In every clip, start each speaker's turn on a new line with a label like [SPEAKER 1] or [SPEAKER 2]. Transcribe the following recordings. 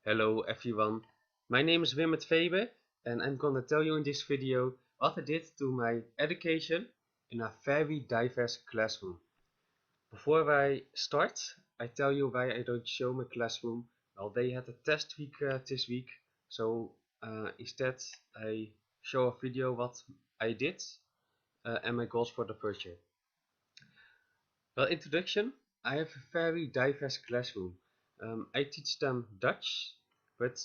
[SPEAKER 1] Hello everyone, my name is Wim Febe and I'm gonna tell you in this video what I did to my education in a very diverse classroom. Before I start, I tell you why I don't show my classroom. Well, they had a test week this week, so instead I show a video what I did and my goals for the first year. Well, introduction, I have a very diverse classroom. I teach them Dutch, but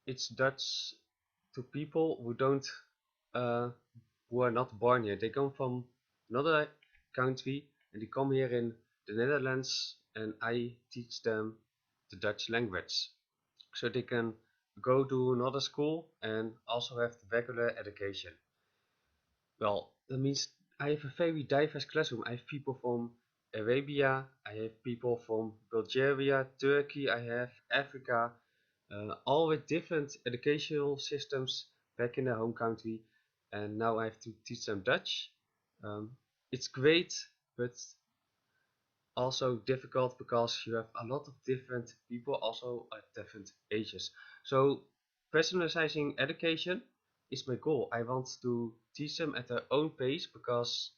[SPEAKER 1] it's Dutch to people uh, who are not born here. They come from another country and they come here in the Netherlands, and I teach them the Dutch language, so they can go to another school and also have the regular education. Well, that means I have a very diverse classroom. I have people from Arabia, I have people from Bulgaria, Turkey, I have Africa, all with different educational systems back in their home country, and now I have to teach them Dutch. It's great, but also difficult because you have a lot of different people, also at different ages. So personalizing education is my goal. I want to teach them at their own pace because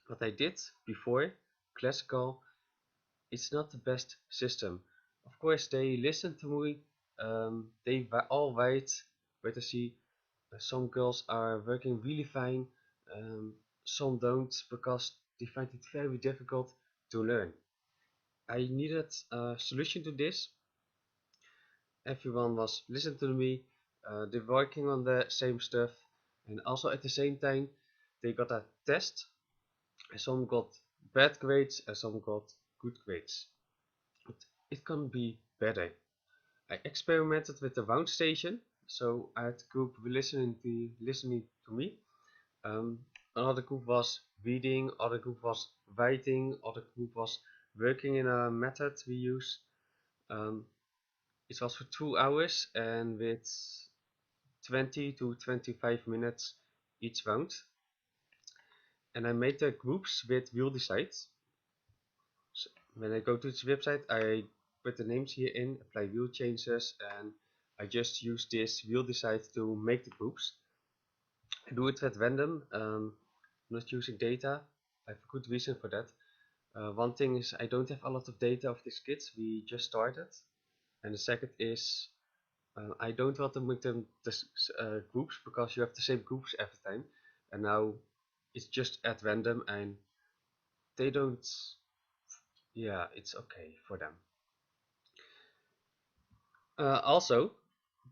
[SPEAKER 1] what I did before, classical, it's not the best system. Of course, they listen to me. They all wait, but I see some girls are working really fine. Um, some don't because they find it very difficult to learn. I needed a solution to this. Everyone was listening to me. They're working on the same stuff, and also at the same time, they got a test. Some got bad grades and some got good grades. It can be better. I experimented with the Wound Station, so I had a group listening to me. Um, Another group was reading, other group was writing, other group was working in a method we use. Um, it was for 2 hours and with 20 to 25 minutes each round. And I made the groups with Wheel Decide. So when I go to this website, I put the names here in, apply wheel changes, and I just use this Wheel Decide to make the groups. I do it at random, not using data. I have a good reason for that. One thing is I don't have a lot of data of these kids, we just started. And the second is I don't want to make them this, groups because you have the same groups every time. And now it's just at random and they don't, yeah, it's okay for them. Also,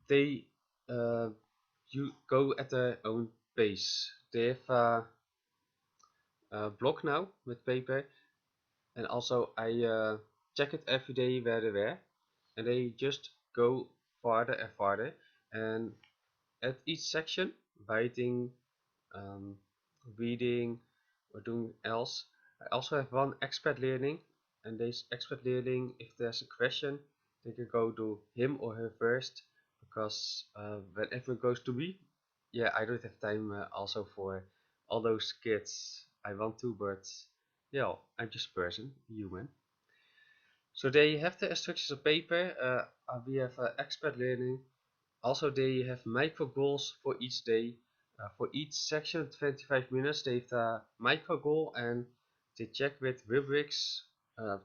[SPEAKER 1] they you go at their own pace. They have a block now with paper, and also I check it every day where they were, and they just go farther and farther. And at each section, writing, um, reading, or doing else, I also have one expert learning, and this expert learning, if there's a question, they can go to him or her first, because when everyone goes to me, yeah, I don't have time also for all those kids. I want to, but yeah, I'm just a person, human. So they have the instructions on paper. We have expert learning. Also, they have micro goals for each day. For each section, 25 minutes, they have a micro goal and they check with rubrics,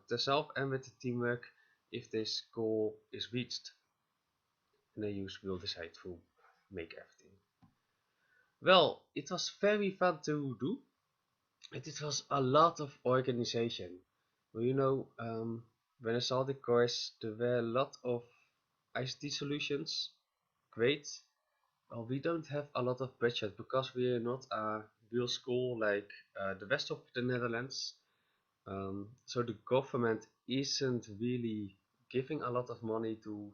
[SPEAKER 1] themselves and with the teamwork if this goal is reached. And they use Will Decide to make everything. Well, it was very fun to do, and it was a lot of organization. Well, when I saw the course, there were a lot of ICT solutions. Great. Well, we don't have a lot of budget because we are not a real school like the rest of the Netherlands. So the government isn't really giving a lot of money to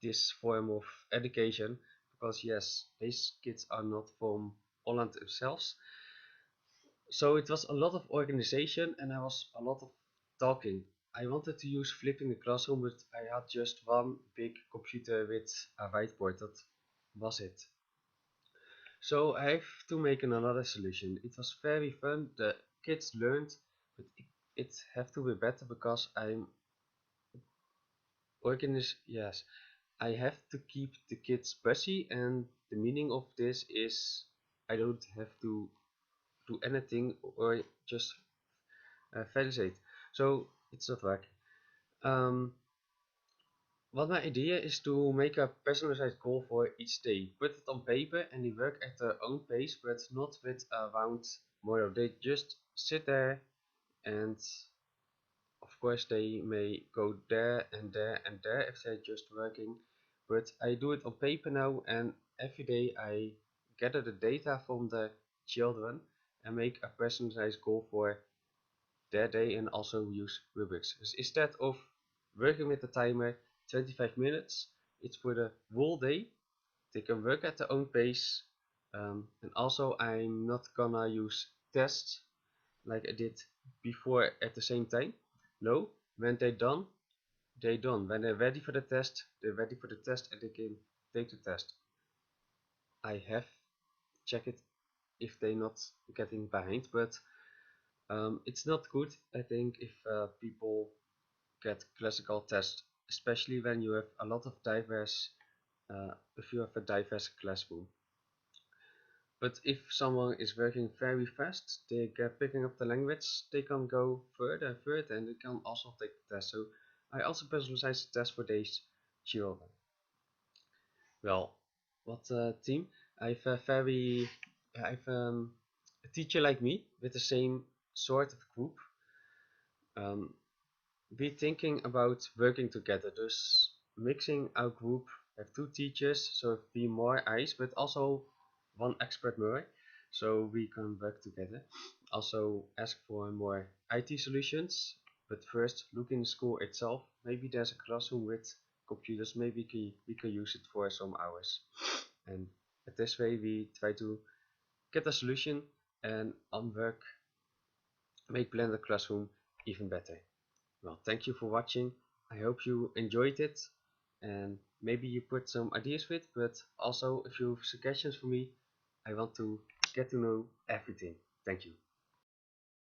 [SPEAKER 1] this form of education because yes, these kids are not from Holland themselves. So it was a lot of organization and I was a lot of talking. I wanted to use flipping the classroom, but I had just one big computer with a whiteboard. That was it. So I have to make another solution. It was very fun. The kids learned, but it have to be better because I'm organized. Yes, I have to keep the kids busy, and the meaning of this is I don't have to do anything or just facilitate. So it's not working. Um, what my idea is to make a personalized goal for each day, put it on paper, and they work at their own pace, but not with a round model. They just sit there, and of course they may go there and there and there if they're just working, but I do it on paper now, and every day I gather the data from the children and make a personalized goal for their day, and also use rubrics. So instead of working with the timer 25 minutes, it's for the whole day. They can work at their own pace, and also I'm not gonna use tests like I did before at the same time. No, when they're done, they're done. When they're ready for the test, they're ready for the test and they can take the test. I have checked it if they're not getting behind, but it's not good, I think, if people get classical tests, especially when you have a lot of diverse, if you have a diverse classroom. But if someone is working very fast, they get picking up the language, they can go further and further, and they can also take the test. So I also personalize the test for these children. Well, what team? I've a very, I've a teacher like me with the same sort of group. Um, we thinking about working together, thus mixing our group. Have two teachers, so be more eyes, but also one expert more, so we can work together. Also ask for more IT solutions, but first look in the school itself. Maybe there's a classroom with computers. Maybe we can use it for some hours, and at this way we try to get a solution and on work make blended classroom even better. Well, thank you for watching. I hope you enjoyed it, and maybe you put some ideas with, but also if you have suggestions for me, I want to get to know everything. Thank you.